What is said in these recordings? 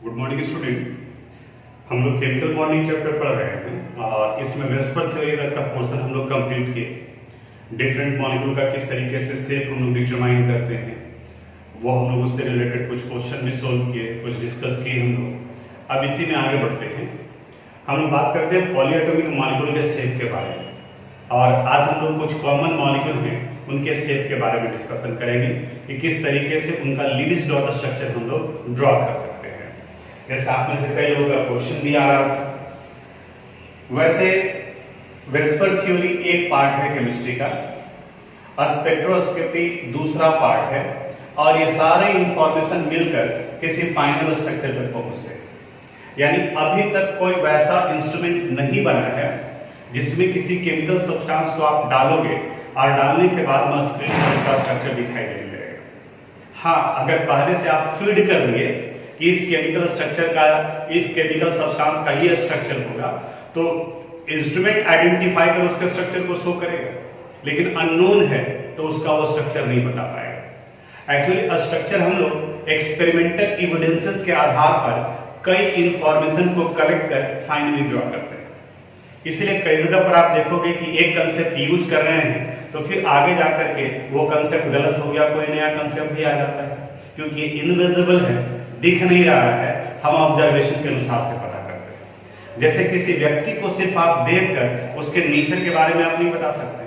Good morning student. हम लोग chemical bonding chapter पढ़ रहे हैं और इसमें वेस्पर थ्योरी तक का पोर्शन हम लोग कंप्लीट किए। डिफरेंट मॉलिक्यूल का किस तरीके से शेप हम लोग डिटरमाइन करते हैं वो हम लोग उससे रिलेटेड कुछ क्वेश्चन भी सोल्व किए, कुछ डिस्कस किए हम लोग। अब इसी में आगे बढ़ते हैं। हम लोग बात करते हैं पॉलीएटॉमिक मॉलिक्यूल के शेप के बारे में और आज हम लोग कुछ कॉमन मॉलिक्यूल हैं उनके शेप के बारे में डिस्कशन करेंगे कि किस तरीके से उनका लीविस डॉट स्ट्रक्चर हम लोग ड्रॉ कर सकते हैं। जैसे आप में से कई लोगों का क्वेश्चन भी आ रहा था। वैसे वेस्पर थ्योरी एक पार्ट है केमिस्ट्री का, स्पेक्ट्रोस्कोपी दूसरा पार्ट है और ये सारे इंफॉर्मेशन मिलकर किसी फाइनल स्ट्रक्चर तक पहुंचते हैं। यानी अभी तक कोई वैसा इंस्ट्रूमेंट नहीं बना है जिसमें किसी केमिकल सब्सटेंस को आप डालोगे और डालने के बाद में स्क्रीन पर उसका स्ट्रक्चर दिखाई देने लगेगा। हाँ, अगर पहले से आप फीड कर लिए कि इस केमिकल स्ट्रक्चर का, इस केमिकल सब्सटेंस का ये स्ट्रक्चर होगा, तो इंस्ट्रूमेंट आइडेंटिफाई कर उसके स्ट्रक्चर को शो करेगा, लेकिन अननोन है तो उसका वो स्ट्रक्चर नहीं बता पाएगा। एक्चुअली स्ट्रक्चर हम लोग एक्सपेरिमेंटल एविडेंसेस के आधार पर कई इंफॉर्मेशन को कलेक्ट कर फाइनली ड्रॉ करते हैं। इसलिए कई जगह पर आप देखोगे कि एक कंसेप्ट यूज कर रहे हैं तो फिर आगे जाकर के वो कंसेप्ट गलत हो गया, कोई नया कंसेप्ट भी आ जाता है, क्योंकि ये इनविजिबल है, दिख नहीं रहा है, हम ऑब्जर्वेशन के अनुसार से पता करते हैं। जैसे किसी व्यक्ति को सिर्फ आप देखकर उसके नेचर के बारे में आप नहीं बता सकते,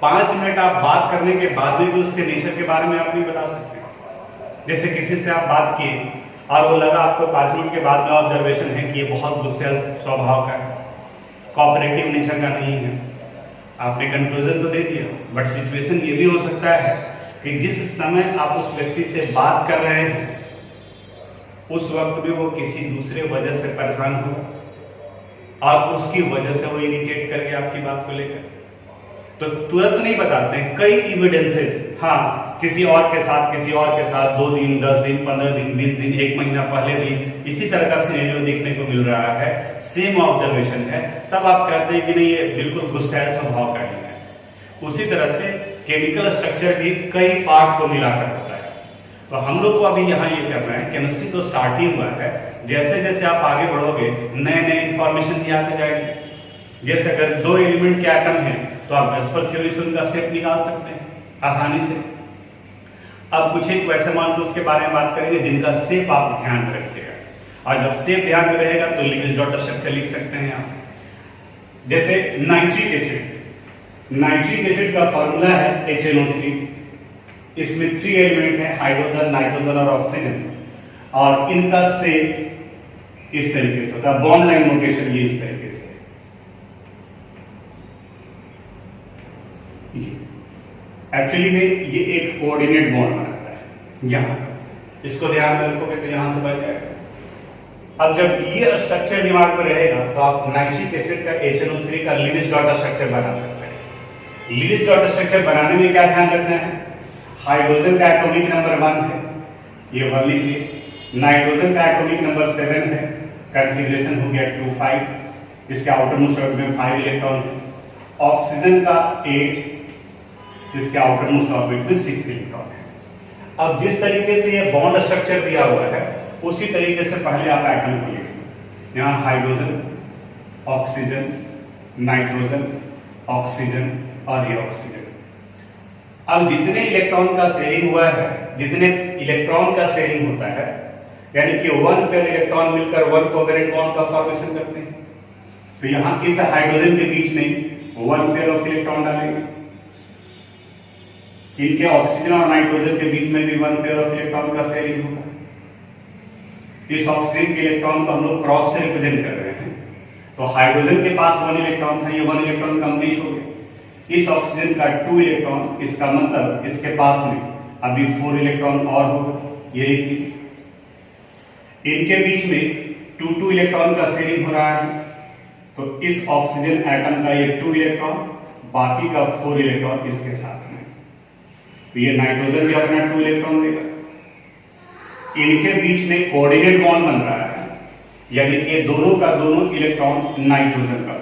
5 मिनट आप बात करने के बाद में भी उसके नेचर के बारे में आप नहीं बता सकते। जैसे किसी से आप बात किए और वो लगा आपको 5 मिनट के बाद में ऑब्जर्वेशन है कि ये बहुत गुस्सैल स्वभाव का है, कोऑपरेटिव नेचर का नहीं है, आपने कंक्लूजन तो दे दिया, बट सिचुएशन ये भी हो सकता है कि जिस समय आप उस व्यक्ति से बात कर रहे हैं उस वक्त में वो किसी दूसरे वजह से परेशान हो और उसकी वजह से वो इरिटेट करके आपकी बात को लेकर, तो तुरंत नहीं बताते हैं। कई एविडेंसेस, हाँ, किसी और के साथ 2 दिन, 10 दिन, 15 दिन, 20 दिन, 1 महीना पहले भी इसी तरह का सिनेरियो देखने को मिल रहा है, सेम ऑब्जर्वेशन है, तब आप कहते हैं कि नहीं ये बिल्कुल गुस्सैल स्वभाव का ही है। उसी तरह से केमिकल स्ट्रक्चर भी कई पार्ट को मिलाकर होता है। तो हम लोग को अभी यहाँ ये करना है, केमिस्ट्री तो स्टार्ट ही हुआ है, जैसे जैसे आप आगे बढ़ोगे नए नए इंफॉर्मेशन भी आते जाएंगे। जैसे अगर 2 एलिमेंट के एटम है तो आप वेस्पर थ्योरी से उनका शेप निकाल सकते हैं आसानी से। अब कुछ एक वैसे मॉलिक्यूल्स के बारे में बात करेंगे जिनका शेप आप ध्यान में रखिएगा, और जब शेप ध्यान में रहेगा तो लीविस डॉट स्ट्रक्चर लिख सकते हैं आप। जैसे नाइट्रिक एसिड का फॉर्मूला है HNO3। इसमें 3 एलिमेंट है, हाइड्रोजन, नाइट्रोजन और ऑक्सीजन, और इनका शेप इस तरीके से होता है, बॉन्ड लाइन नोटेशन ये इस तरीके से। एक्चुअली में ये एक कोऑर्डिनेट बॉन्ड बनाता है यहां, इसको ध्यान में रखोगे तो यहां से बन जाएगा। अब जब ये स्ट्रक्चर दिमाग में रहेगा तो आप नाइट्रिक एसिड का HNO3 का लीविस डॉट स्ट्रक्चर बना सकते हैं। लीविस डॉट स्ट्रक्चर बनाने में क्या ध्यान रखना है? हाइड्रोजन का एटॉमिक नंबर 1 है, ये 1 लिखिए। नाइट्रोजन का एटॉमिक नंबर 7 है, कॉन्फ़िगरेशन हो गया 2,5, इसके आउटर मोस्ट ऑर्बिट में 5 इलेक्ट्रॉन है। ऑक्सीजन का 8, इसके आउटर मोस्ट ऑर्बिट में 6 इलेक्ट्रॉन है। अब जिस तरीके से ये बॉन्ड स्ट्रक्चर दिया हुआ है उसी तरीके से पहले आप एटम को लिखिए। यहाँ हाइड्रोजन, ऑक्सीजन, नाइट्रोजन, ऑक्सीजन और ये ऑक्सीजन। अब जितने इलेक्ट्रॉन का शेयरिंग हुआ है, जितने इलेक्ट्रॉन का शेयरिंग होता है, यानी कि 1 पेयर इलेक्ट्रॉन मिलकर 1 कोवेलेंट बॉन्ड का फॉर्मेशन करते हैं, तो यहाँ इस हाइड्रोजन के बीच में 1 पेयर ऑफ इलेक्ट्रॉन डालेंगे। इनके ऑक्सीजन और नाइट्रोजन के बीच में भी 1 पेयर ऑफ इलेक्ट्रॉन का शेयरिंग होगा। इस ऑक्सीजन के इलेक्ट्रॉन को हम लोग क्रॉस से रिप्रेजेंट कर रहे हैं, तो हाइड्रोजन के पास 1 इलेक्ट्रॉन था, ये 1 इलेक्ट्रॉन कंप्लीट हो गया। इस ऑक्सीजन का 2 इलेक्ट्रॉन, इसका मतलब इसके पास में अभी 4 इलेक्ट्रॉन और होगा, ये लिखिए। इनके बीच में 2 इलेक्ट्रॉन का शेयरिंग हो रहा है, तो इस ऑक्सीजन एटम का ये 2 इलेक्ट्रॉन, बाकी का 4 इलेक्ट्रॉन इसके साथ में, तो ये नाइट्रोजन भी अपना 2 इलेक्ट्रॉन देगा। इनके बीच में कोऑर्डिनेट बॉन्ड बन रहा है, यानी कि दोनों का दोनों इलेक्ट्रॉन नाइट्रोजन का होगा।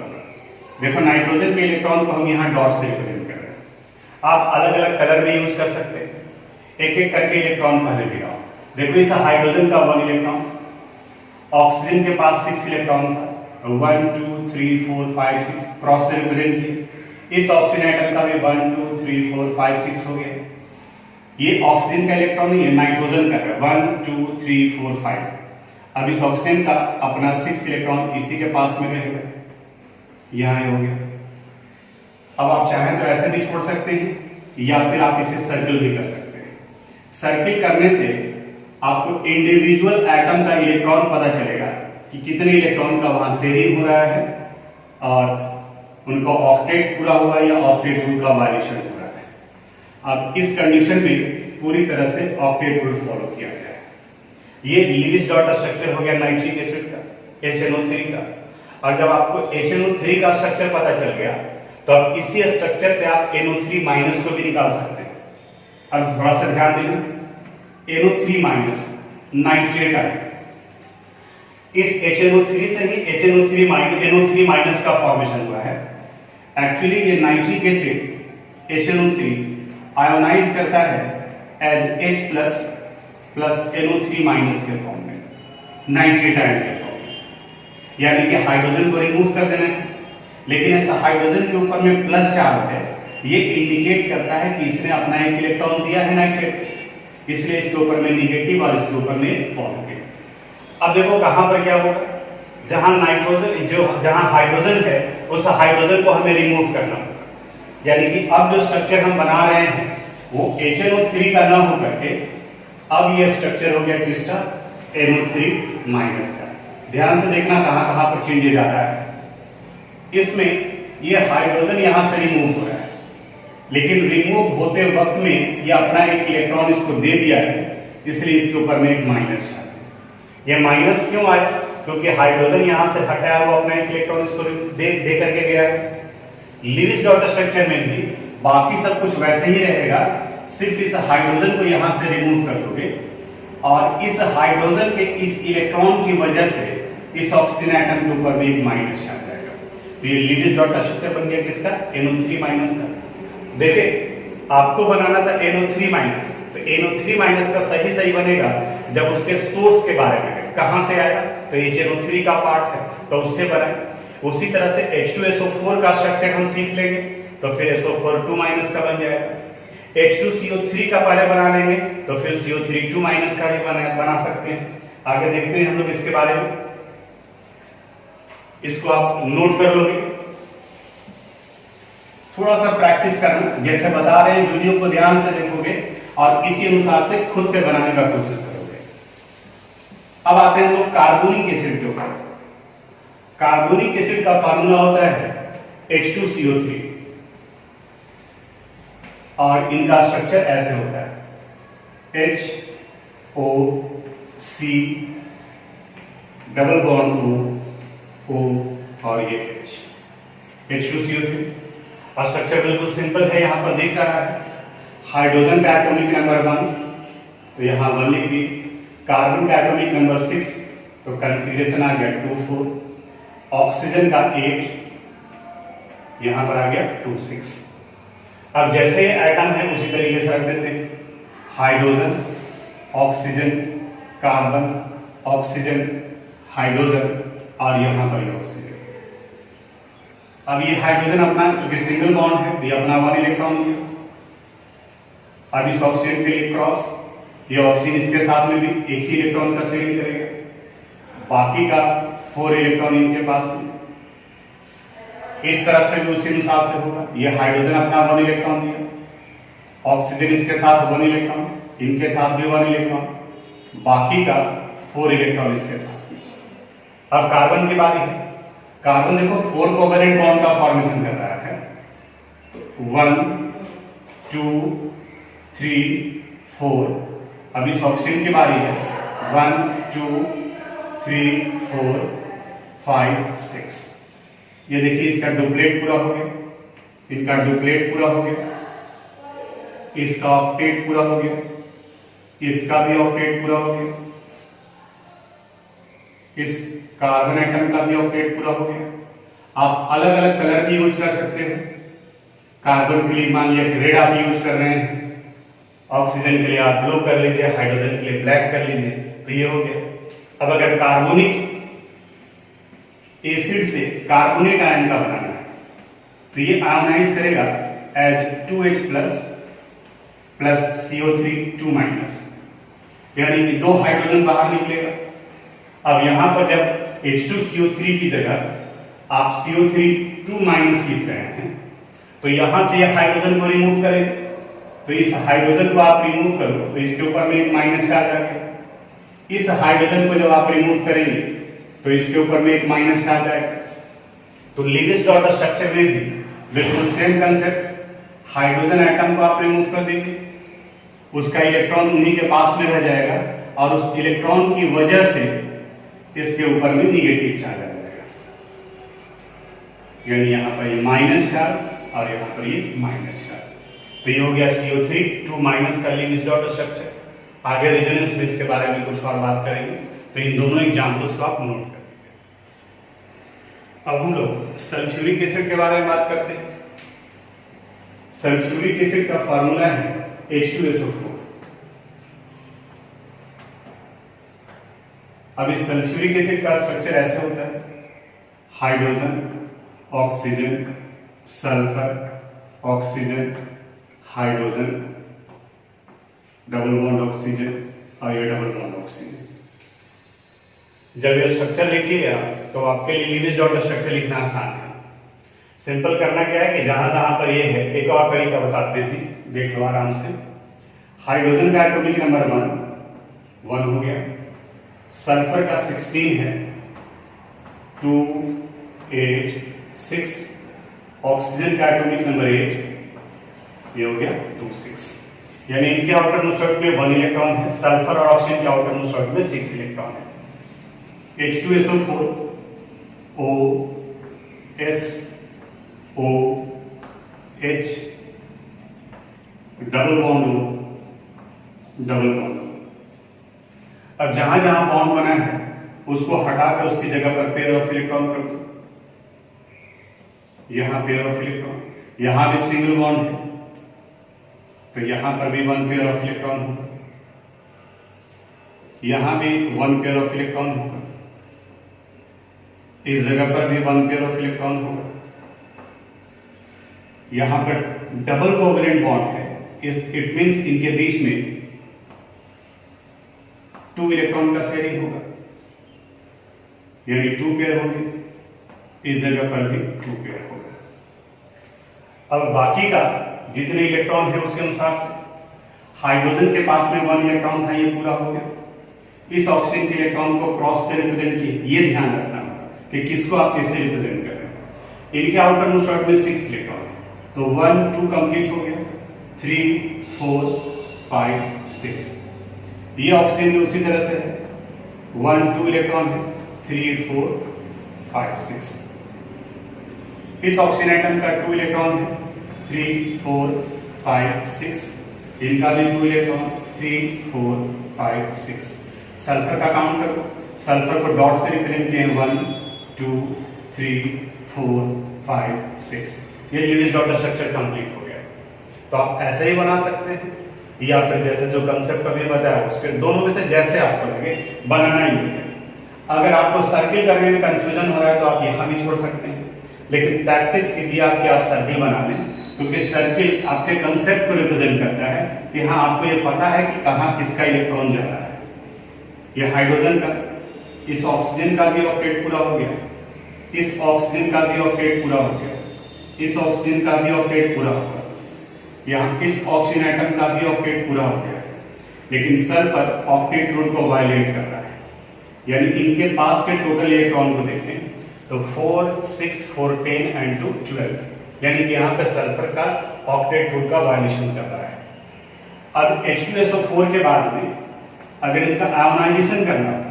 देखो नाइट्रोजन के इलेक्ट्रॉन को हम यहाँ डॉट से रिप्रेजेंट कर रहे हैं। आप अलग अलग कलर में यूज कर सकते हैं, एक एक करके इलेक्ट्रॉन पहले भी आओ। देखो इस हाइड्रोजन का 1 इलेक्ट्रॉन, ऑक्सीजन के पास 6 इलेक्ट्रॉन था, 1 2 3 4 5 6 क्रॉस से रिप्रेजेंट किए। इस ऑक्सीजन एटम का भी 1 2 3 4 5 6 हो गया। ये ऑक्सीजन का इलेक्ट्रॉन नहीं है, नाइट्रोजन का है, 1 2 3 4 5। अब इस ऑक्सीजन का अपना 6 इलेक्ट्रॉन इसी के पास में रहेगा, यहां हो गया। अब आप चाहें तो ऐसे भी छोड़ सकते हैं या फिर आप इसे सर्किल भी कर सकते हैं। सर्किल करने से आपको इंडिविजुअल एटम का इलेक्ट्रॉन पता चलेगा कि कितने इलेक्ट्रॉन का वहां शेयरिंग हो रहा है और उनका ऑक्टेट पूरा हुआ या ऑक्टेट रूल का वायलेशन हो रहा है। अब इस कंडीशन में पूरी तरह से ऑक्टेट रूल फॉलो किया गया है। ये लीविस डॉट स्ट्रक्चर हो गया नाइट्रिक एसिड का, HNO3 का। और जब आपको HNO3 का स्ट्रक्चर पता चल गया तो अब इसी स्ट्रक्चर से आप NO3 माइनस को भी निकाल सकते हैं। अब थोड़ा सा ध्यान देना, NO3 माइनस नाइट्रेट है, इस HNO3 से ही NO3 माइनस का फॉर्मेशन हुआ है। एक्चुअली ये नाइट्रिक एसिड HNO3 आयोनाइज करता है as H plus NO3 minus के फॉर्म में, नाइट्रेट आयन के फॉर्म में, यानी कि हाइड्रोजन को रिमूव कर देना है। लेकिन ऐसा हाइड्रोजन के ऊपर में प्लस चार्ज है, ये इंडिकेट करता है कि इसने अपना एक इलेक्ट्रॉन दिया है नाइट्रेट, इसलिए इसके ऊपर में निगेटिव और इसके ऊपर में पॉजिटिव। अब देखो कहां पर क्या होगा, जहां नाइट्रोजन जहां हाइड्रोजन है उस हाइड्रोजन को हमें रिमूव करना होगा। यानी कि अब जो स्ट्रक्चर हम बना रहे हैं वो HNO3 का ना हो करके अब ये स्ट्रक्चर हो गया किसका, NO3 माइनस का। ध्यान से देखना कहां कहां पर चेंजेज आ रहा है। इसमें ये हाइड्रोजन यहां से रिमूव हो रहा है, लेकिन रिमूव होते वक्त में ये अपना एक इलेक्ट्रॉन इसको दे दिया है, इसलिए इसके ऊपर में एक माइनस चार्ज है। ये माइनस क्यों आया, क्योंकि हाइड्रोजन यहां से हटाया हुआ अपना एक इलेक्ट्रॉन इसको दे करके गया है। लीविस डॉट स्ट्रक्चर में भी बाकी सब कुछ वैसे ही रहेगा, सिर्फ इस हाइड्रोजन को यहां से रिमूव कर दोगे और इस हाइड्रोजन के इस इलेक्ट्रॉन की वजह से इस ऑक्सीजन एटम के ऊपर में एक माइनस चार्ज आएगा। तो ये लीविस डॉट स्ट्रक्चर बन गया किसका, NO3 माइनस का। देखिए आपको बनाना था NO3 माइनस, तो NO3 माइनस का सही बनेगा जब उसके सोर्स के बारे में है, कहां से आया, तो HNO3 का पार्ट है तो उससे बना। उसी तरह से H2SO4 का स्ट्रक्चर हम सीख लेंगे तो फिर SO4 2 माइनस का बन जाएगा। H2CO3 का पहले बना लेंगे तो फिर CO3 2 माइनस का भी बना सकते हैं। आगे देखते हैं हम लोग इसके बारे में, इसको आप नोट कर लोगे, थोड़ा सा प्रैक्टिस करना, जैसे बता रहे हैं वीडियो को ध्यान से देखोगे और इसी अनुसार से खुद से बनाने का कोशिश करोगे। अब आते हैं लोग कार्बोनिक एसिड के ऊपर। कार्बोनिक एसिड का फार्मूला होता है H2CO3 और इनका स्ट्रक्चर ऐसे होता है HOC डबल बॉन्ड O और ये H2CO3। और स्ट्रक्चर बिल्कुल सिंपल है, यहां पर दिख रहा है हाइड्रोजन का एटॉमिक नंबर 1 तो यहां 1 लिख दी, कार्बन का एटॉमिक नंबर 6 तो कन्फिगरेशन आ गया 2 4, ऑक्सीजन का 8 यहां पर आ गया 2 6। अब जैसे एटम है उसी तरीके से रख देते हैं, hydrogen oxygen carbon oxygen hydrogen और यहां पर ये ऑक्सीजन। अब ये हाइड्रोजन अपना चूंकि सिंगल बॉन्ड है तो ये अपना 1 इलेक्ट्रॉन दिया। अब इस ऑक्सीजन के लिए क्रॉस, ये ऑक्सीजन इसके साथ में भी एक ही इलेक्ट्रॉन का शेयरिंग करेगा, बाकी का 4 इलेक्ट्रॉन इनके पास है। इस तरफ से भी उसी अनुसार से होगा, ये हाइड्रोजन अपना 1 इलेक्ट्रॉन दिया, ऑक्सीजन इसके साथ 1 इलेक्ट्रॉन, इनके साथ भी 1 इलेक्ट्रॉन, बाकी का 4 इलेक्ट्रॉन इसके साथ। अब कार्बन की बारी है। कार्बन देखो 4 कोवेलेंट बॉन्ड का फॉर्मेशन कर रहा है, तो 1 2 3 4। अब इस ऑक्सीजन की बारी है, 1 2 3 4 5 6। ये देखिए इसका डुप्लेट पूरा हो गया, इनका डुप्लेट पूरा हो गया, इसका ऑक्टेट पूरा हो गया, इसका भी ऑक्टेट पूरा हो गया, इस कार्बन एटम का भी ऑक्टेट पूरा हो गया। आप अलग अलग कलर भी यूज कर सकते हैं, कार्बन के लिए मान लिया रेड आप यूज कर रहे हैं, ऑक्सीजन के लिए आप ब्लू कर लीजिए, हाइड्रोजन के लिए ब्लैक कर लीजिए, तो ये हो गया। अब अगर कार्बोनिक एसिड से कार्बोनेट आयन का बनाना है तो ये आयोनाइज करेगा as 2H plus CO3 2 minus, यानी कि 2 हाइड्रोजन बाहर निकलेगा। अब यहां पर जब H2CO3 की जगह आप CO3 2 माइनस लिख रहे हैं तो यहां से ये हाइड्रोजन को रिमूव करेंगे, तो इस हाइड्रोजन को आप रिमूव करो तो इसके ऊपर में एक माइनस चार्ज आ गया। इस हाइड्रोजन को जब आप रिमूव करेंगे तो इसके ऊपर में एक माइनस चार्ज आएगा। तो लीविस डॉट स्ट्रक्चर में भी बिल्कुल सेम कंसेप्ट, हाइड्रोजन एटम को आप रिमूव कर दीजिए, उसका इलेक्ट्रॉन उन्हीं के पास में रह जाएगा और उस इलेक्ट्रॉन की वजह से इसके ऊपर में निगेटिव चार्ज आ जाएगा, यानी यहां पर ये माइनस चार्ज और यहां पर ये माइनस चार्ज। तो ये हो गया CO3 2 माइनस का लीविस डॉट स्ट्रक्चर। आगे रेजोनेंस में इसके बारे में कुछ और बात करेंगे, तो इन दोनों एग्जांपल्स को आप नोट कर लीजिए। अब हम लोग सल्फ्यूरिक एसिड के बारे में बात करते हैं। सल्फ्यूरिक एसिड का फार्मूला है H2SO4। अब इस सल्फ्यूरिक एसिड का स्ट्रक्चर ऐसे होता है, hydrogen, oxygen, sulphur, oxygen, hydrogen, double bond oxygen और ये डबल बॉन्ड ऑक्सीजन। जब ये स्ट्रक्चर लिखिएगा तो आपके लिए लीविस डॉट स्ट्रक्चर लिखना आसान है। सिंपल करना क्या है कि जहां जहां पर ये है, एक और तरीका बताते हैं, देख लो आराम से। हाइड्रोजन का एटॉमिक नंबर 1 हो गया, सल्फर का 16 है 2 8 6, ऑक्सीजन का एटॉमिक नंबर 8 ये हो गया 2 6, यानी इनके आउटर मोस्ट ऑर्बिट में 1 इलेक्ट्रॉन है, सल्फर और ऑक्सीजन के आउटर मोस्ट ऑर्बिट में 6 इलेक्ट्रॉन है। H2SO4 O S O H double bond O double bond. अब जहां जहां बॉन्ड बना है उसको हटाकर उसकी जगह पर पेयर ऑफ इलेक्ट्रॉन कर दो। यहां पेयर ऑफ इलेक्ट्रॉन, यहां भी सिंगल बॉन्ड है तो यहां पर भी 1 पेयर ऑफ इलेक्ट्रॉन होगा, यहां भी 1 पेयर ऑफ इलेक्ट्रॉन होगा, इस जगह पर भी 1 पेयर ऑफ इलेक्ट्रॉन होगा। यहां पर डबल कोवेलेंट बॉन्ड है, इट मींस इनके बीच में 2 इलेक्ट्रॉन का शेयरिंग होगा, यानी 2 पेयर होंगे, इस जगह पर भी 2 पेयर होगा। अब बाकी का जितने इलेक्ट्रॉन है उसके अनुसार से हाइड्रोजन के पास में 1 इलेक्ट्रॉन था, ये पूरा हो गया। इस ऑक्सीजन के इलेक्ट्रॉन को क्रॉस से रिप्रेजेंट किए, ये ध्यान रखना कि किसको आप किससे रिप्रेजेंट कर रहे हैं। इनके आउटर मोस्ट ऑर्बिट में 6 इलेक्ट्रॉन है, तो 1 2 कंप्लीट हो गया, 3 4 5 6। ये ऑक्सीजन भी उसी तरह से है, 1 2 इलेक्ट्रॉन है, 3 4 5 6। इस ऑक्सीजन एटम का 2 इलेक्ट्रॉन है, 3 4 5 6। इनका भी 2 इलेक्ट्रॉन, 3 4 5 6। सल्फर का काउंट करो, सल्फर को डॉट से रिप्रेजेंट किए 1 2 3 4 5 6। ये लीविस डॉट स्ट्रक्चर कंप्लीट हो गया। तो आप ऐसे ही बना सकते हैं या फिर जैसे जो कंसेप्ट अभी बताया उसके दोनों में से जैसे आपको लगे बनाना ही है। अगर आपको सर्किल करने में कंफ्यूजन हो रहा है तो आप यहां भी छोड़ सकते हैं, लेकिन प्रैक्टिस कीजिए आप कि आप सर्किल बना लें, क्योंकि सर्किल आपके कंसेप्ट को रिप्रेजेंट करता है कि हाँ आपको ये पता है कि कहां किसका इलेक्ट्रॉन जा रहा है। ये हाइड्रोजन का, इस ऑक्सीजन का भी ऑक्टेट पूरा हो गया, इस ऑक्सीजन का भी ऑक्टेट पूरा हो गया, इस ऑक्सीजन का भी ऑक्टेट पूरा हो गया, यहाँ इस ऑक्सीजन एटम का भी ऑक्टेट पूरा हो गया, लेकिन सल्फर ऑक्टेट रूल को वायलेट कर रहा है। यानी इनके पास के टोटल इलेक्ट्रॉन को देखें तो 4 6 4 10 एंड 2 12, यानी कि यहाँ पे सल्फर का ऑक्टेट रूल का वायलेशन कर रहा है। अब H2SO4 के बाद में अगर इनका आयोनाइजेशन करना हो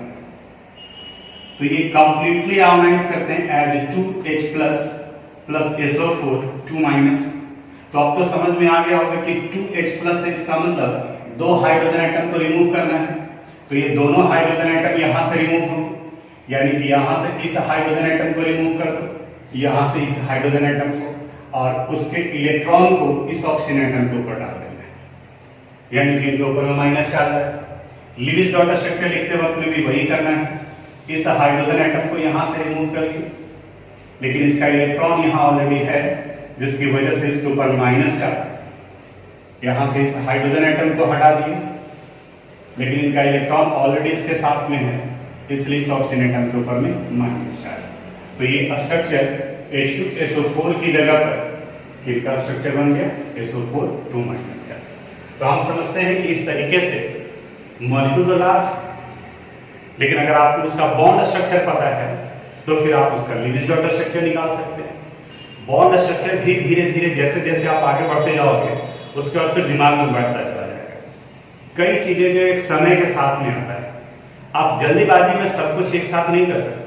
तो ये कंप्लीटली आयोनाइज करते हैं as 2H plus SO4 2 minus. तो अब तो समझ में आ गया होगा कि 2H प्लस X का मतलब 2 हाइड्रोजन एटम को रिमूव करना है, तो ये दोनों हाइड्रोजन एटम यहां से रिमूव होंगे, यानी कि यहां से इस हाइड्रोजन एटम को रिमूव कर दो, यहां से इस हाइड्रोजन एटम को, और उसके इलेक्ट्रॉन को इस ऑक्सीजन एटम के ऊपर डाल देना है, यानी कि इनके ऊपर में माइनस चार्ज है। लिविस डॉट स्ट्रक्चर लिखते वक्त में भी वही करना है, इस हाइड्रोजन एटम को यहां से रिमूव कर दिया, लेकिन इसका इलेक्ट्रॉन यहां ऑलरेडी है जिसकी वजह से इसके ऊपर माइनस चार्ज, यहां से इस हाइड्रोजन एटम को हटा दिया, लेकिन इनका इलेक्ट्रॉन ऑलरेडी इसके साथ में है, इसलिए इस ऑक्सीजन एटम के ऊपर में माइनस चार्ज। तो ये स्ट्रक्चर H2SO4 की जगह पर किसका स्ट्रक्चर बन गया, SO4 2 माइनस का। तो हम समझते हैं कि इस तरीके से मॉलिक्यूल तो लार्ज, लेकिन अगर आपको उसका बॉन्ड स्ट्रक्चर पता है तो फिर आप उसका लिविस डॉट स्ट्रक्चर निकाल सकते हैं। बॉन्ड स्ट्रक्चर भी धीरे धीरे जैसे जैसे आप आगे बढ़ते जाओगे उसके बाद फिर दिमाग में बैठता चला जाएगा। कई चीजें जो एक समय के साथ में आता है, आप जल्दीबाजी में सब कुछ एक साथ नहीं कर सकते,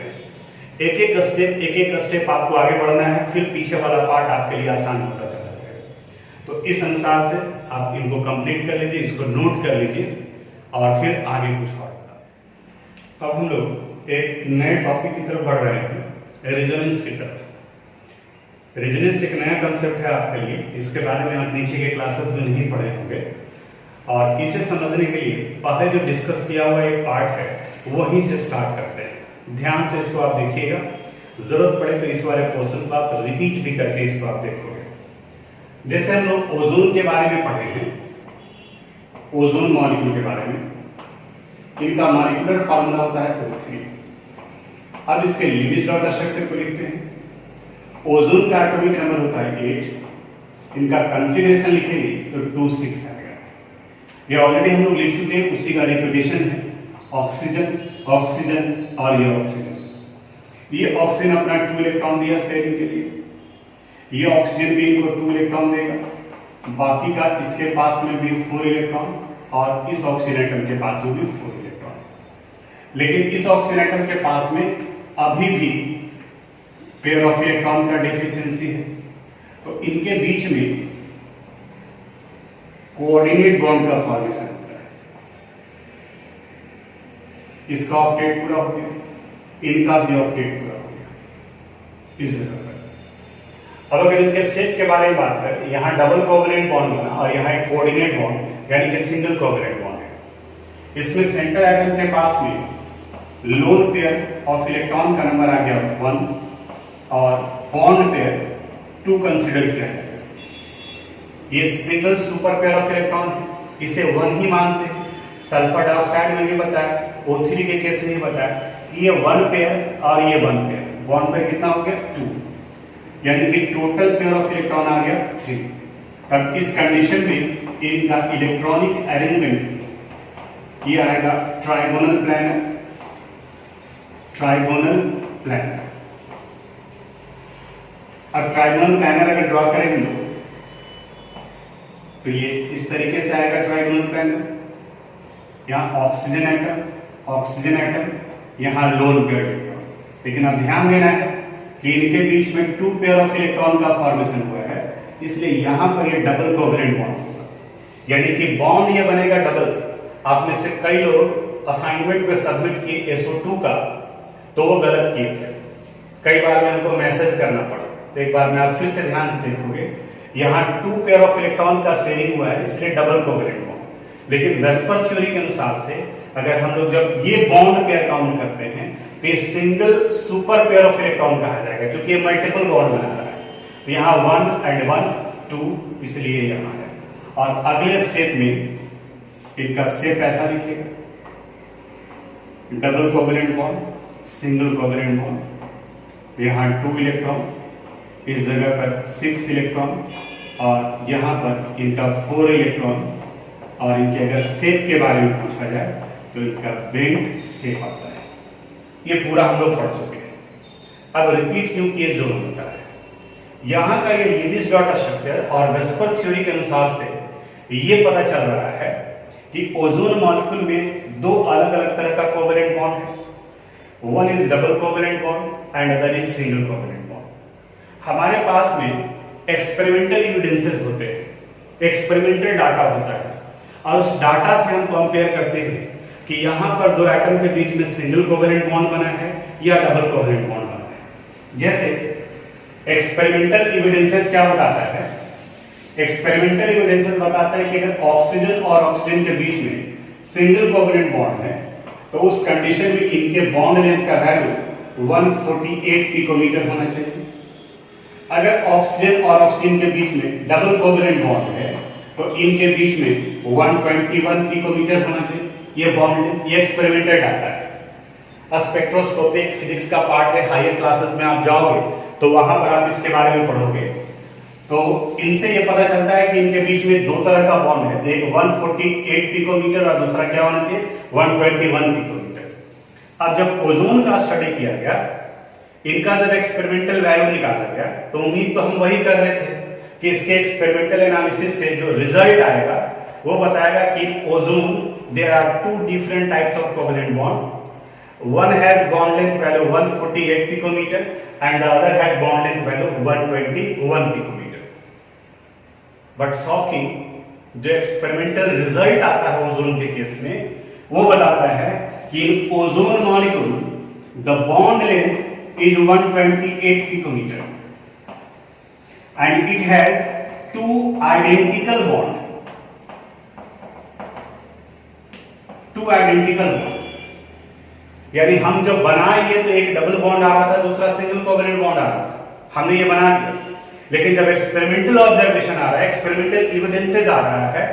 एक एक स्टेप आपको आगे बढ़ना है, फिर पीछे वाला पार्ट आपके लिए आसान होता चला जाएगा। तो इस अनुसार से आप इनको कंप्लीट कर लीजिए, इसको नोट कर लीजिए और फिर आगे कुछ और। अब हम लोग एक नए टॉपिक की तरफ बढ़ रहे हैं, रेजोनेंस की तरफ। रेजोनेंस एक नया कंसेप्ट है आपके लिए, इसके बारे में आप नीचे के क्लासेस में नहीं पढ़े होंगे, और इसे समझने के लिए पहले जो डिस्कस किया हुआ एक पार्ट है वहीं से स्टार्ट करते हैं। ध्यान से इसको आप देखिएगा, जरूरत पड़े तो इस वाले पोर्शन को आप रिपीट भी करके इसको आप देखोगे। जैसे हम लोग ओजोन के बारे में पढ़े हैं, ओजोन मॉलिक्यूल के बारे में, इनका मॉलिक्यूलर फार्मूला होता है O3। अब इसके लिविस डॉट स्ट्रक्चर को लिखते हैं। ओजोन का एटॉमिक नंबर होता है 8, इनका कॉन्फ़िगरेशन लिखेंगे तो 2,6 आएगा। ये ऑलरेडी हम लोग लिख चुके हैं, उसी का रिपीटेशन है, ऑक्सीजन ऑक्सीजन और ये ऑक्सीजन। ये ऑक्सीजन अपना 2 इलेक्ट्रॉन दिया शेयरिंग के लिए, ये ऑक्सीजन भी इनको 2 इलेक्ट्रॉन देगा, बाकी का इसके पास में भी 4 इलेक्ट्रॉन और इस ऑक्सीजन एटम के पास में भी 4 इलेक्ट्रॉन। लेकिन इस ऑक्सीजन एटम के पास में अभी भी पेयर ऑफ इलेक्ट्रॉन का डेफिशिएंसी है, तो इनके बीच में कोऑर्डिनेट बॉन्ड का फॉर्मेशन होता है। इसका ऑक्टेट पूरा हो गया, इनका भी ऑक्टेट पूरा हो गया इस जगह पर। अब अगर इनके सेट के बारे में बात करें, यहां डबल कोवैलेंट बॉन्ड बना और यहां एक कोऑर्डिनेट बॉन्ड यानी कि सिंगल कोवैलेंट बॉन्ड है। इसमें सेंटर एटम के पास में लोन पेयर ऑफ इलेक्ट्रॉन का नंबर आ गया 1 और बॉन्ड पेयर 2 कंसीडर किया जाएगा। ये single super pair of electron है, इसे 1 ही मानते हैं। सल्फर डाइऑक्साइड में भी बताया, O3 के केस में भी बताया कि ये 1 पेयर और ये 1 पेयर, बॉन्ड पेयर कितना हो गया 2, यानी कि टोटल पेयर ऑफ इलेक्ट्रॉन आ गया 3। तब इस कंडीशन में इनका इलेक्ट्रॉनिक अरेंजमेंट ये आएगा ट्राइगोनल प्लानर, ट्राइगोनल प्लानर। अब ट्राइगोनल प्लानर अगर ड्रॉ करेंगे तो ये इस तरीके से आएगा ट्राइगोनल प्लानर। यहां ऑक्सीजन एटम, यहां लोन पेयर इलेक्ट्रॉन। लेकिन अब ध्यान देना है कि इनके बीच में 2 पेयर ऑफ इलेक्ट्रॉन का फॉर्मेशन हुआ है, इसलिए यहां पर ये डबल कोवैलेंट बॉन्ड होगा, यानी कि बॉन्ड ये बनेगा डबल। आप में से कई लोग असाइनमेंट पे सबमिट किए SO2 का, तो वो गलत किए थे, कई बार में उनको मैसेज करना पड़ा, तो एक बार में आप फिर से ध्यान से देखोगे, यहां 2 पेयर ऑफ इलेक्ट्रॉन का शेयरिंग हुआ है, इसलिए डबल कोवैलेंट बॉन्ड। लेकिन वेस्पर थ्योरी के अनुसार से अगर हम लोग जब ये बॉन्ड पेयर काउंट करते हैं तो ये single super pair of electron कहा जाएगा, क्योंकि ये मल्टीपल बॉन्ड बना रहा है। तो यहाँ 1 and 1 2, इसलिए यहाँ है। और अगले स्टेप में इनका शेप ऐसा लिखिएगा, double covalent bond, single covalent bond, यहाँ 2 इलेक्ट्रॉन, इस जगह पर 6 इलेक्ट्रॉन और यहाँ पर इनका 4 इलेक्ट्रॉन। और इनके अगर शेप के बारे में पूछा जाए तो इनका बेंट शेप आता है। ये पूरा हम लोग पढ़ चुके हैं। अब रिपीट क्यों किए जो होता है, यहाँ का ये लिविस डॉट स्ट्रक्चर और वेस्पर थ्योरी के अनुसार से ये पता चल रहा है कि ओजोन मॉलिक्यूल में 2 अलग अलग तरह का कोवैलेंट बॉन्ड है। One is double covalent bond and other is single covalent bond. हमारे पास में एक्सपेरिमेंटल एविडेंसेस होते हैं, एक्सपेरिमेंटल डाटा होता है, और उस डाटा से हम कंपेयर करते हैं कि यहाँ पर 2 एटम के बीच में सिंगल कोवैलेंट बॉन्ड बना है या डबल कोवैलेंट बॉन्ड बना है। जैसे एक्सपेरिमेंटल एविडेंसेस क्या बताता है, एक्सपेरिमेंटल एविडेंसेस बताता है कि अगर ऑक्सीजन और ऑक्सीजन के बीच में सिंगल कोवेलेंट बॉन्ड है, तो उस कंडीशन में इनके बॉन्ड लेंथ का वैल्यू 148 पिकोमीटर होना चाहिए। अगर ऑक्सीजन और ऑक्सीजन के बीच में डबल कोवेलेंट बॉन्ड है तो इनके बीच में 121 पिकोमीटर होना चाहिए। ये बॉन्ड लेंथ, ये एक्सपेरिमेंटल डाटा है। स्पेक्ट्रोस्कोपी एक फिजिक्स का पार्ट है, हायर क्लासेस में आप जाओगे तो वहां पर आप इसके बारे में पढ़ोगे। तो इनसे ये पता चलता है कि इनके बीच में दो तरह का बॉन्ड है, एक 148 पिकोमीटर और दूसरा क्या होना चाहिए 121 पिकोमीटर। अब जब ओजोन का स्टडी किया गया, इनका जब एक्सपेरिमेंटल वैल्यू निकाला गया, तो उम्मीद तो हम वही कर रहे थे कि इसके एक्सपेरिमेंटल एनालिसिस से जो रिजल्ट आएगा वो बताएगा कि ozone there are two different types of covalent bond. One has bond length value 148 picometer and the other has bond length value 121 picometer. But shocking, जो एक्सपेरिमेंटल रिजल्ट आता है ओजोन के केस में, वो बताता है कि इन ozone molecule the bond length is 128 picometer and it has two identical bond, two identical bond। यानी हम जब बनाए ये तो एक डबल बॉन्ड आ रहा था, दूसरा सिंगल कोवेलेंट बॉन्ड आ रहा था, हमने ये बना दिया। लेकिन जब एक्सपेरिमेंटल ऑब्जर्वेशन आ रहा है, एक्सपेरिमेंटल एविडेंसेस आ रहा है,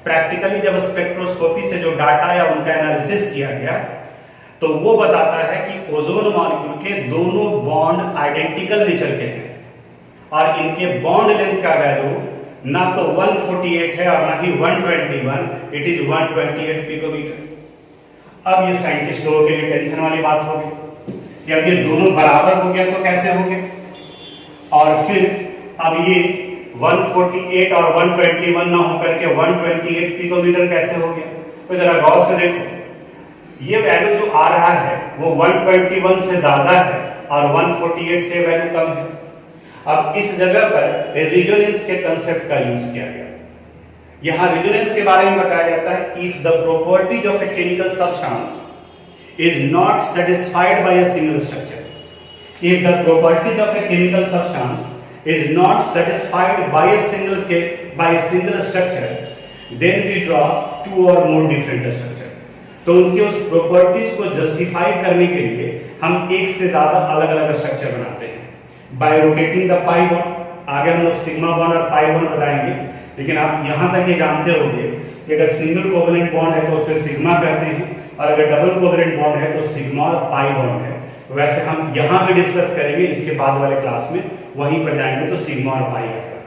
प्रैक्टिकली जब स्पेक्ट्रोस्कोपी से जो डाटा या उनका एनालिसिस किया गया, तो वो बताता है कि ओजोन मॉलिक्यूल के दोनों बॉन्ड आइडेंटिकल नेचर के हैं और इनके बॉन्ड लेंथ का वैल्यू ना तो 148 है और ना ही 121, इट इज 128 पिकोमीटर। अब ये साइंटिस्ट लोगों के लिए टेंशन वाली बात हो गई कि अब ये दोनों बराबर हो गया तो कैसे हो गए, और फिर अब ये 148 और 121 ना होकर के 128 पिकोमीटर कैसे हो गया। तो जरा गौर से देखो, ये वैल्यू जो आ रहा है वो 121 से ज्यादा है और 148 से वैल्यू कम है। अब इस जगह पर रेजोनेंस के कंसेप्ट का यूज किया गया। यहां रेजोनेंस के बारे में बताया जाता है, if the properties of a chemical substance is not satisfied by a single structure, if the properties of a chemical substance is not satisfied by a single structure, then we draw two or more different structure। तो उनके उस properties को justify करने के लिए हम एक से ज्यादा अलग अलग स्ट्रक्चर बनाते हैं bye rotating the pi bond. आगे हम लोग सिग्मा बॉन्ड और पाई बॉन्ड बताएंगे, लेकिन आप यहां तक ये जानते होंगे कि अगर सिंगल कोवेलेंट बॉन्ड है तो उसे सिग्मा कहते हैं और अगर डबल कोवेलेंट बॉन्ड है तो सिग्मा और पाई बॉन्ड है। वैसे हम यहां पे डिस्कस करेंगे, इसके बाद वाले क्लास में वहीं पर जाएंगे तो सिग्मा और पाई होगा।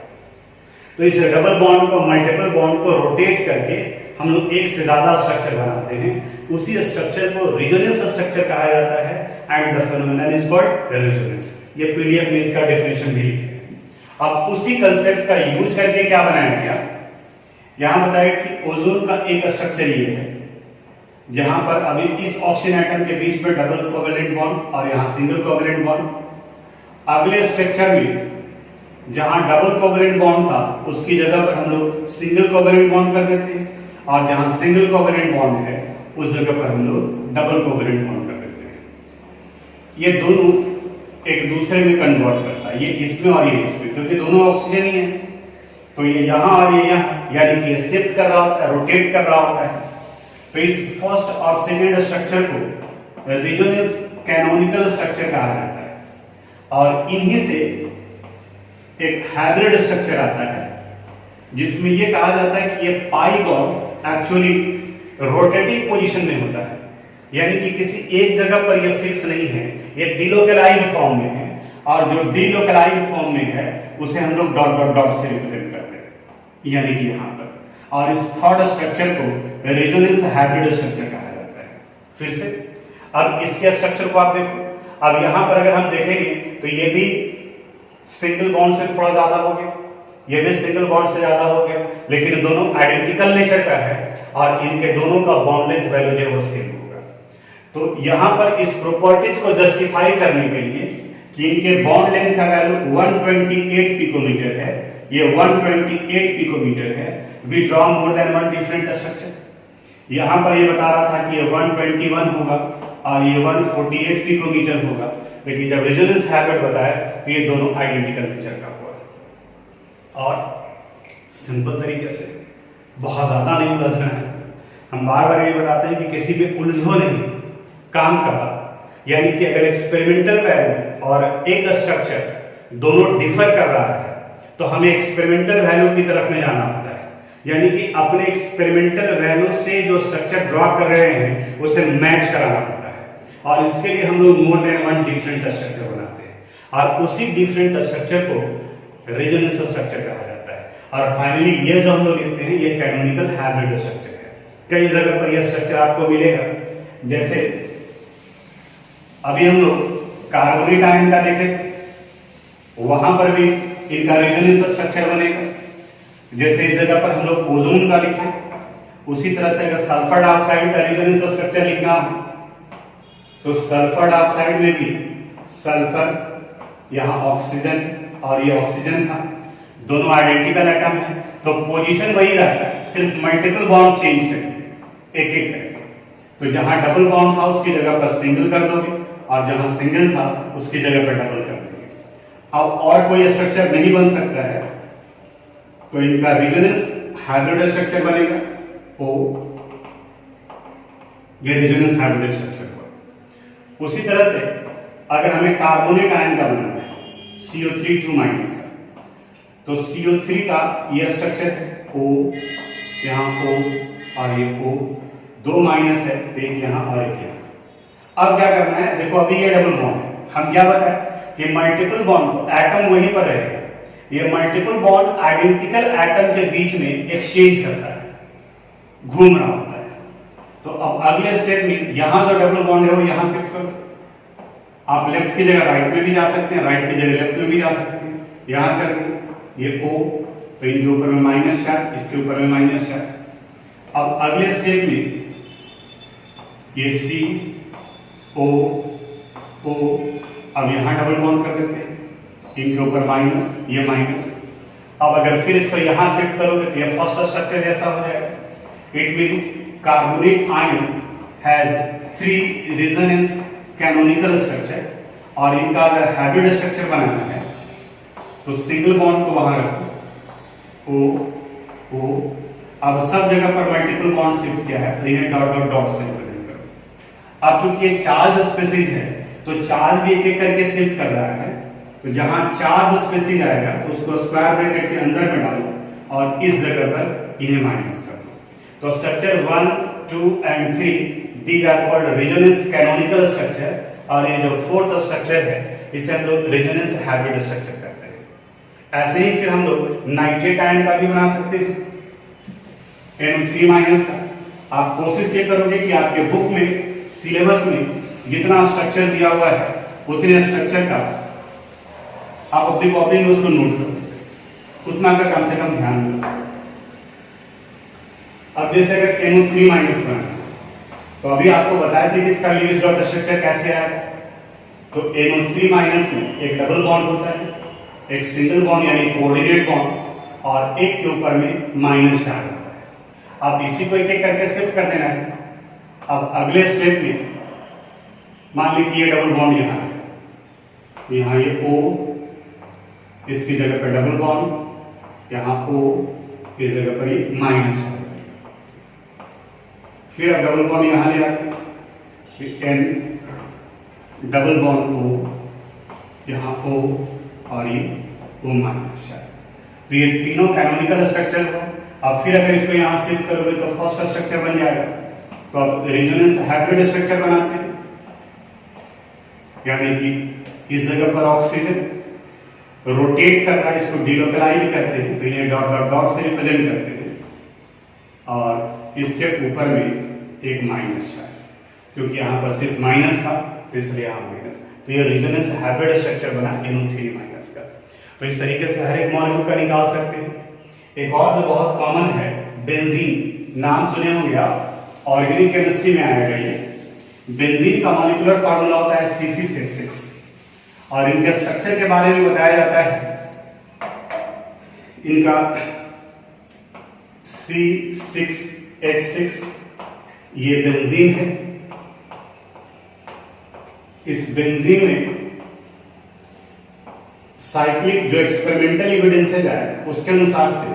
तो इस डबल बॉन्ड को, मल्टीपल बॉन्ड को रोटेट करके हम लोग एक से ज्यादा स्ट्रक्चर बनाते हैं। उसी स्ट्रक्चर को रेजोनेंस स्ट्रक्चर कहा जाता है and the phenomenon is called resonance. ये पीडीएफ में इसका डेफिनेशन भी लिखे। अब उसी कंसेप्ट का यूज करके क्या बनाया गया, यहां बताया कि ओजोन का एक स्ट्रक्चर ये है जहां पर अभी इस ऑक्सीजन एटम के बीच में डबल कोवेलेंट बॉन्ड और यहां सिंगल कोवेलेंट बॉन्ड। अगले स्ट्रक्चर में जहां डबल कोवेलेंट बॉन्ड था उसकी जगह पर हम लोग सिंगल कोवेलेंट बॉन्ड कर देते हैं और जहां सिंगल कोवेलेंट बॉन्ड है उस जगह पर हम लोग डबल कोवेलेंट बॉन्ड कर देते हैं। ये दोनों एक दूसरे में कन्वर्ट करता है, ये इसमें और ये इसमें, क्योंकि दोनों ऑक्सीजन ही है। तो ये यहां और ये यहां, यानी कि ये शिफ्ट कर रहा होता है, रोटेट कर रहा होता है। तो इस फर्स्ट और सेकेंड स्ट्रक्चर को रेजोनेंस कैनोनिकल स्ट्रक्चर कहा जाता है और इन्हीं से एक हाइब्रिड स्ट्रक्चर आता है जिसमें यह कहा जाता है कि ये pi bond actually rotating position में होता है, यानी कि किसी एक जगह पर यह फिक्स नहीं है, ये डिलोकलाइज्ड फॉर्म में है और जो डिलोकलाइज्ड फॉर्म में है उसे हम लोग डॉट डॉट डॉट से रिप्रेजेंट करते हैं, यानी कि यहां पर। और इस थर्ड स्ट्रक्चर को रेजोनेंस हाइब्रिड स्ट्रक्चर कहा जाता है। फिर से अब इसके स्ट्रक्चर को आप देखो, अब यहां पर अगर हम देखेंगे तो ये भी सिंगल बॉन्ड से थोड़ा ज्यादा हो गया, ये भी सिंगल बॉन्ड से ज्यादा हो गया, लेकिन दोनों आइडेंटिकल नेचर का है और इनके दोनों का बॉन्ड लेंथ वैल्यू जो है वो सेम होगा। तो यहां पर इस प्रॉपर्टीज को जस्टिफाई करने के लिए कि इनके बॉन्ड लेंथ का वैल्यू 128 पिकोमीटर है, ये 128 पिकोमीटर है, we draw more than one different structure. यहां पर ये बता रहा था कि ये 121 होगा और ये 148 पिकोमीटर होगा, लेकिन जब रेजोनेंस हाइब्रिड बताया तो ये दोनों आइडेंटिकल नेचर का हुआ। और सिंपल तरीके से, बहुत ज्यादा नहीं उलझना है, हम हम बार बार ये बताते हैं कि किसी भी उलझो नहीं, काम का बात। यानी कि अगर एक्सपेरिमेंटल वैल्यू और एक स्ट्रक्चर दोनों डिफर कर रहा है तो हमें एक्सपेरिमेंटल वैल्यू की तरफ में जाना होता है, यानी कि अपने एक्सपेरिमेंटल वैल्यू से जो स्ट्रक्चर ड्रॉ कर रहे हैं उसे मैच कराना होता है, और इसके लिए हम लोग मोर देन वन डिफरेंट स्ट्रक्चर बनाते हैं, और उसी डिफरेंट स्ट्रक्चर को रेजोनेंस स्ट्रक्चर कहा जाता है। और फाइनली ये जो हम लोग लिखते हैं ये कैनोनिकल हाइब्रिड स्ट्रक्चर है। कई जगह पर यह स्ट्रक्चर आपको मिलेगा, जैसे अभी हम लोग कार्बोनेट आयन का देखें, वहां पर भी इनका रेजोनेंस स्ट्रक्चर बनेगा। जैसे इस जगह पर हम लोग ओजोन का लिखे, उसी तरह से अगर सल्फर डाइऑक्साइड का रेजोनेंस स्ट्रक्चर लिखना हो तो सल्फर डाइऑक्साइड में भी सल्फर, यहाँ ऑक्सीजन और ये ऑक्सीजन था, दोनों आइडेंटिकल एटम है, तो पोजीशन वही रहता है, सिर्फ मल्टीपल बॉन्ड चेंज करेंगे एक एक करके। तो जहां डबल बॉन्ड था उसकी जगह पर सिंगल कर दोगे, और जहां सिंगल था उसकी जगह पर डबल कर दोगे। अब और कोई स्ट्रक्चर नहीं बन सकता है तो इनका रेजोनेंस हाइब्रिड स्ट्रक्चर बनेगा, ओ ये रेजोनेंस हाइब्रिड स्ट्रक्चर हुआ। उसी तरह से अगर हमें कार्बोनेट आयन का बनाना है CO3 2 माइनस का, तो CO3 का ये स्ट्रक्चर है O, यहाँ O और ये O, दो माइनस है, एक यहाँ और एक यहाँ। अब क्या करना है, देखो अभी ये डबल बॉन्ड है, हम क्या बताएं कि मल्टीपल बॉन्ड एटम वहीं पर रहेगा, ये मल्टीपल बॉन्ड आइडेंटिकल एटम के बीच में एक्सचेंज करता है, घूम रहा होता है। तो अब अगले स्टेप में यहां जो डबल बॉन्ड है वो यहां शिफ्ट कर दो, आप लेफ्ट की जगह राइट में भी जा सकते हैं, राइट की जगह लेफ्ट में भी जा सकते हैं, यहां कर दें ये O, तो इनके ऊपर में माइनस चार्ज, इसके ऊपर में माइनस चार्ज। अब अगले स्टेप में ये C O O, अब यहां डबल बॉन्ड कर देते हैं, इनके ऊपर माइनस, ये माइनस। अब अगर फिर इसको यहां शिफ्ट करोगे तो ये फर्स्ट स्ट्रक्चर जैसा हो जाएगा। It means carbonate ion has 3 resonance canonical structure, और इनका अगर हाइब्रिड स्ट्रक्चर बनाना है तो सिंगल बॉन्ड को वहां रखो O O, अब सब जगह पर मल्टीपल बॉन्ड शिफ्ट किया है तो इन्हें डॉट डॉट डॉट से रिप्रेजेंट करो। अब चूंकि ये चार्ज स्पेसिस है तो चार्ज भी एक एक करके शिफ्ट कर रहा है, तो जहां चार्ज स्पेसिस आएगा तो उसको स्क्वायर ब्रैकेट के अंदर में डालो और इस जगह पर इन्हें माइनस कर दो। तो structure 1 2 and 3 these are called resonance canonical structure, और ये जो फोर्थ स्ट्रक्चर है इसे हम लोग रेजोनेंस हाइब्रिड स्ट्रक्चर कहते हैं। ऐसे ही फिर हम लोग नाइट्रेट आयन का भी बना सकते हैं, NO3 माइनस का। आप कोशिश ये करोगे कि आपके बुक में, सिलेबस में जितना स्ट्रक्चर दिया हुआ है उतने स्ट्रक्चर का आप अपनी कॉपी में उसको नोट करो, उतना का कम से कम ध्यान दो। अब जैसे अगर NO3 माइनस बना तो अभी आपको बताया था कि इसका लीविस डॉट स्ट्रक्चर कैसे आया, तो NO3 माइनस में एक डबल बॉन्ड होता है, एक सिंगल बॉन्ड यानी कोऑर्डिनेट बॉन्ड, और एक के ऊपर में माइनस चार्ज होता है। अब इसी को एक एक करके शिफ्ट कर देना है। अब अगले स्टेप में मान ली कि ये डबल बॉन्ड यहाँ है, यहाँ ये O, इसकी जगह पर डबल बॉन्ड, यहाँ O, इस जगह पर ये माइनस। फिर अब डबल बॉन्ड यहाँ ले आते हैं, N डबल बॉन्ड O, यहाँ O और ये O माइनस। तो ये तीनों कैनोनिकल स्ट्रक्चर हुआ। अब फिर अगर इसको यहाँ शिफ्ट करोगे तो फर्स्ट स्ट्रक्चर बन जाएगा। तो अब रेजोनेंस हाइब्रिड स्ट्रक्चर बनाते हैं, यानी कि इस जगह पर ऑक्सीजन रोटेट कर रहा है, इसको डिलोकलाइज करते हैं तो ये डॉट डॉट डॉट से रिप्रेजेंट करते हैं, और इसके ऊपर में एक माइनस चार्ज, क्योंकि यहाँ पर सिर्फ माइनस था तो इसलिए यहाँ माइनस। तो ये रेजोनेंस हाइब्रिड स्ट्रक्चर बना NO3 माइनस का। तो इस तरीके से हर एक मॉलिक्यूल का निकाल सकते हैं। एक और जो बहुत कॉमन है बेंजीन, नाम सुने होंगे आप, ऑर्गेनिक केमिस्ट्री में आएगा ये। बेंजीन का मॉलिक्यूलर फार्मूला होता है C6H6, और इनके स्ट्रक्चर के बारे में बताया जाता है। इनका C6H6 ये बेंजीन है। इस बेंजीन में साइक्लिक जो एक्सपेरिमेंटल एविडेंसेज है उसके अनुसार से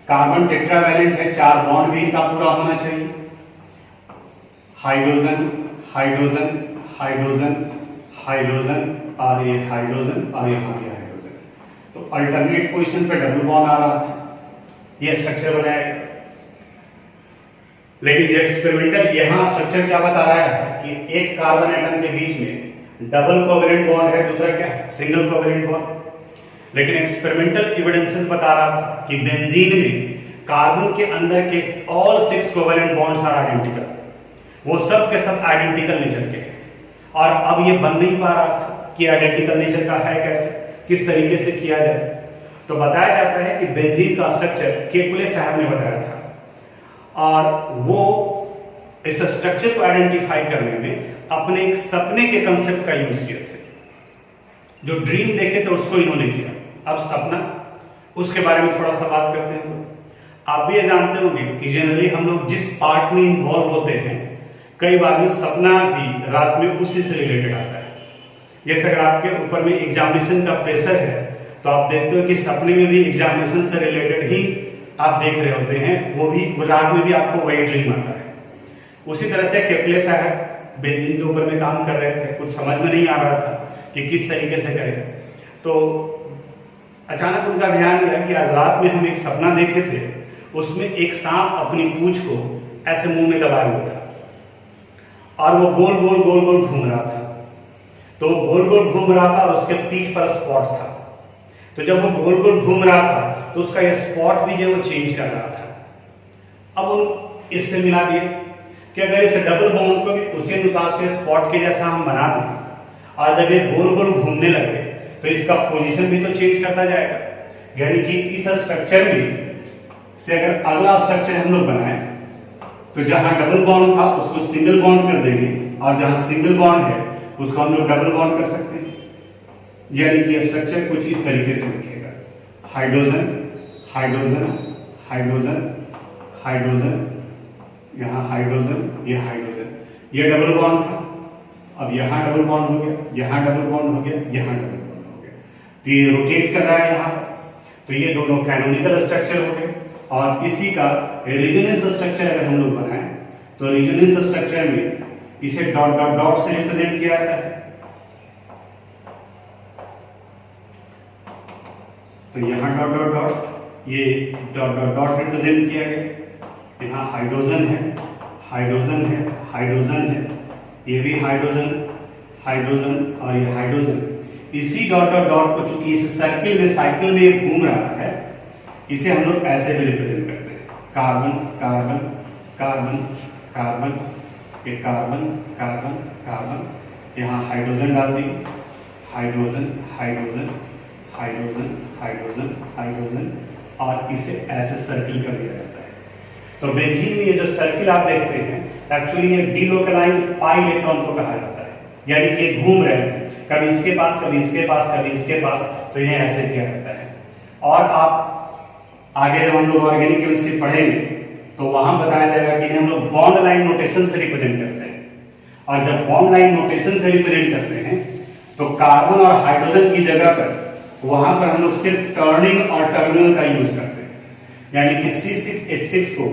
कार्बन टेट्रावैलेंट है, 4 बॉन्ड भी इनका पूरा होना चाहिए। हाइड्रोजन हाइड्रोजन हाइड्रोजन हाइड्रोजन और ये हाइड्रोजन और यहाँ भी हाइड्रोजन, तो अल्टरनेट पोजीशन पे डबल बॉन्ड आ रहा था, ये स्ट्रक्चर बनाएगा। लेकिन जो एक्सपेरिमेंटल यहाँ स्ट्रक्चर क्या बता रहा है कि एक कार्बन एटम के बीच में डबल कोवेलेंट बॉन्ड है, दूसरा क्या है सिंगल कोवेलेंट बॉन्ड। लेकिन एक्सपेरिमेंटल एविडेंसेस बता रहा था कि बेंजीन में कार्बन के अंदर के all 6 covalent bonds are identical, वो सब के सब आइडेंटिकल नेचर के। और अब ये बन नहीं पा रहा था कि आइडेंटिकल नेचर का है कैसे, किस तरीके से किया जाए। तो बताया जाता है कि बेंजीन का स्ट्रक्चर केकुले साहब ने बताया था, और वो इस स्ट्रक्चर को आइडेंटिफाई करने में अपने एक सपने के कंसेप्ट का यूज किए थे। जो ड्रीम देखे थे उसको इन्होंने किया, अब सपना, उसके बारे में थोड़ा सा बात करते हैं। आप भी ये जानते होंगे कि जनरली हम लोग जिस पार्ट में इन्वॉल्व होते हैं, कई बार में सपना भी रात में उसी से रिलेटेड आता है। जैसे अगर आपके ऊपर में एग्जामिनेशन का प्रेशर है, तो आप देखते हो कि सपने में भी एग्जामिनेशन से रिलेटेड ही आप देख रहे होते हैं, वो भी रात में भी आपको वही ड्रीम आता है। उसी तरह से केपले साहब बेंजीन के ऊपर में काम कर रहे थे, कुछ समझ में नहीं आ रहा था कि किस तरीके से करें, तो अचानक उनका ध्यान गया कि आज रात में हम एक सपना देखे थे, उसमें एक सांप अपनी पूंछ को ऐसे मुंह में दबाए हुआ था और वो गोल गोल गोल गोल घूम रहा था। तो वो गोल गोल घूम रहा था और उसके पीठ पर स्पॉट था। तो जब वो गोल गोल घूम रहा था तो उसका ये स्पॉट भी जो वो चेंज कर रहा था। अब उन इससे मिला दिए कि अगर इस डबल बॉन्ड को भी उसी अनुसार से स्पॉट के जैसा हम बना दें, और जब ये गोल गोल घूमने लगे तो इसका पोजीशन भी तो चेंज करता जाएगा। यानी कि इस स्ट्रक्चर में से अगर अगला स्ट्रक्चर हम लोग बनाए तो जहां डबल बॉन्ड था उसको सिंगल बॉन्ड कर देंगे, और जहां सिंगल बॉन्ड है उसको हम लोग डबल बॉन्ड कर सकते हैं। यानी कि स्ट्रक्चर कुछ इस तरीके से दिखेगा, हाइड्रोजन हाइड्रोजन हाइड्रोजन हाइड्रोजन, यहाँ हाइड्रोजन, ये हाइड्रोजन, ये डबल बॉन्ड था, अब यहाँ डबल बॉन्ड हो गया, यहाँ डबल बॉन्ड हो गया, यहाँ डबल बॉन्ड हो गया, तो ये रोटेट कर रहा है यहाँ, तो ये दोनों कैनोनिकल स्ट्रक्चर हो गए। और इसी का रेजोनेंस स्ट्रक्चर अगर हम लोग बनाएं तो रेजोनेंस स्ट्रक्चर में इसे डॉट डॉट डॉट से रिप्रेजेंट किया जाता है। तो यहाँ डॉट डॉट डॉट, ये डॉट डॉट डॉट रिप्रेजेंट किया गया। यहाँ हाइड्रोजन है, हाइड्रोजन है, हाइड्रोजन है, ये भी हाइड्रोजन, हाइड्रोजन और ये हाइड्रोजन। इसी डॉट डॉट डॉट को चूंकि इस सर्किल में साइकिल में घूम रहा है, इसे हम लोग ऐसे भी रिप्रेजेंट करते हैं, कार्बन कार्बन कार्बन कार्बन, ये कार्बन कार्बन कार्बन, यहाँ हाइड्रोजन डाल देंगे, hydrogen hydrogen hydrogen hydrogen hydrogen, और इसे ऐसे सर्किल कर दिया जाता है। तो बेंजीन में ये जो सर्किल आप देखते हैं, एक्चुअली ये डीलोकलाइज्ड पाई इलेक्ट्रॉन को कहा जाता है। यानी कि घूम रहे हैं, कभी इसके पास, कभी इसके पास, कभी इसके पास, तो इन्हें ऐसे किया जाता है। और आप आगे जब हम लोग ऑर्गेनिक केमिस्ट्री पढ़ेंगे तो वहां बताया जाएगा कि हम लोग बॉन्ड लाइन नोटेशन से रिप्रेजेंट करते हैं, और जब बॉन्ड लाइन नोटेशन से रिप्रेजेंट करते हैं तो कार्बन और हाइड्रोजन की जगह पर वहां पर हम लोग सिर्फ टर्निंग और टर्मिनल का यूज करते हैं। यानी कि C6H6 को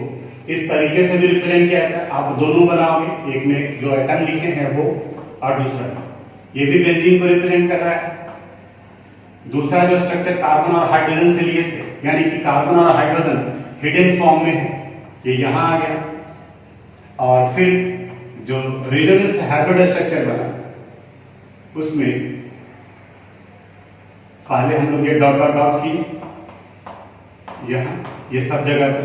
इस तरीके से भी रिप्रेजेंट किया जाता है। आप दोनों बनाओगे, एक में जो एटम लिखे हैं वो, और दूसरा ये भी बेंजीन को रिप्रेजेंट कर रहा है। दूसरा जो स्ट्रक्चर कार्बन और हाइड्रोजन से लिए थे, यानी कि कार्बन और हाइड्रोजन हिडन फॉर्म में है, ये यहां आ गया। और फिर जो रेजोनेंस हाइब्रिड स्ट्रक्चर बना उसमें पहले हम लोग ये डॉट डॉट डॉट किए यहां, ये सब जगह पर,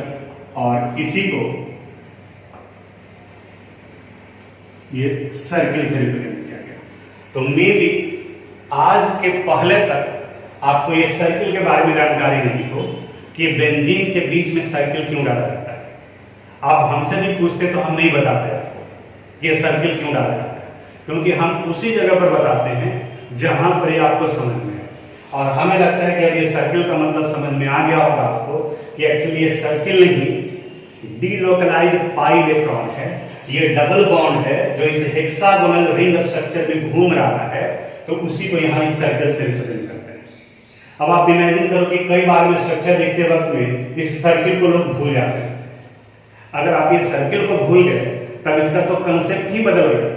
और इसी को ये सर्किल से रिप्रेजेंट किया गया। तो मे बी आज के पहले तक आपको ये सर्किल के बारे में जानकारी नहीं हो कि बेंजीन के बीच में सर्किल क्यों डाला जाता है। आप हमसे भी पूछते तो हम नहीं बताते आपको कि ये सर्किल क्यों डाला जाता है, क्योंकि हम उसी जगह पर बताते हैं जहां पर ये आपको समझ में है। और हमें लगता है कि अब ये सर्किल का मतलब समझ में आ गया होगा आपको कि एक्चुअली ये सर्किल नहीं, डीलोकलाइज्ड पाई इलेक्ट्रॉन है, ये डबल बॉन्ड है जो इस हेक्सागोनल रिंग स्ट्रक्चर में घूम रहा है, तो उसी को यहां इस सर्कल से रिप्रेजेंट करते हैं। अब आप इमेजिन करो कि कई बार में स्ट्रक्चर लिखते वक्त में इस सर्किल को लोग भूल जाते हैं। अगर आप ये सर्किल को भूल गए तब इसका तो कंसेप्ट ही बदल गया।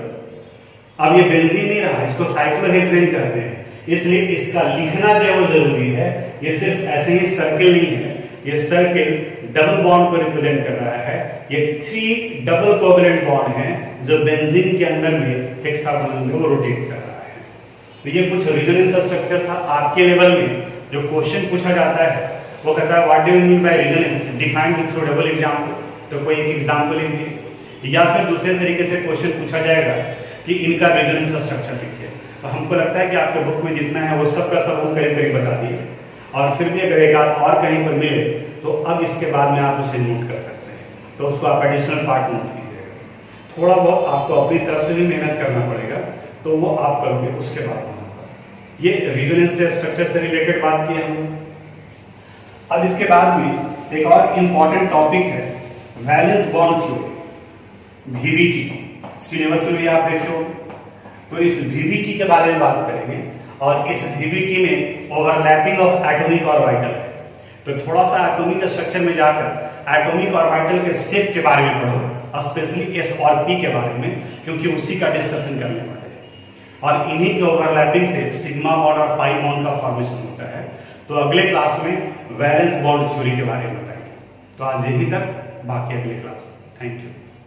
अब ये बेंजीन नहीं रहा, इसको साइक्लोहेक्सेन कहते हैं। इसलिए इसका लिखना जो है वो जरूरी है। ये सिर्फ ऐसे ही सर्किल नहीं है, ये सर्किल डबल बॉन्ड को रिप्रेजेंट कर रहा है। ये 3 डबल कोवेलेंट बॉन्ड हैं जो बेंजीन के अंदर में हेक्सागोनल में वो रोटेट कर रहा है। तो ये कुछ रेजोनेंस स्ट्रक्चर था। आपके लेवल में जो क्वेश्चन पूछा जाता है वो कहता है what do you mean by resonance, define this through double example. तो कोई एक एग्जांपल लिखिए, या फिर दूसरे तरीके से क्वेश्चन पूछा जाएगा कि इनका रेजोनेंस स्ट्रक्चर लिखिए। तो हमको लगता है कि आपके बुक में जितना है वो सब का सब हम करीब करीब बता दिए, और फिर भी अगर एक आध और कहीं पर मिले तो अब इसके बाद में आप उसे नोट कर सकते हैं, तो उसको आप एडिशनल पार्ट नोट कीजिएगा। थोड़ा बहुत आपको अपनी तरफ से भी मेहनत करना पड़ेगा, तो वो आप करोगे उसके बाद होना। ये रेजोनेंस से स्ट्रक्चर से रिलेटेड बात की हमने। अब इसके बाद में एक और इंपॉर्टेंट टॉपिक है valence bond theory, VBT. Syllabus में भी आप देखे हो, तो इस वीबीटी के बारे में बात करेंगे। और इस वीबीटी में ओवरलैपिंग ऑफ एटॉमिक ऑर्बिटल है। तो थोड़ा सा एटॉमिक स्ट्रक्चर में जाकर एटॉमिक ऑर्बिटल के शेप के बारे में पढ़ो, स्पेशली एस और पी के बारे में, क्योंकि उसी का डिस्कशन करने वाले हैं। और इन्हीं के ओवरलैपिंग से सिग्मा बॉन्ड और पाई बॉन्ड का फॉर्मेशन होता है। तो अगले क्लास में वैलेंस बॉन्ड थ्योरी के बारे में बताएंगे। तो आज यहीं तक, बाकी अगले क्लास में। Thank you.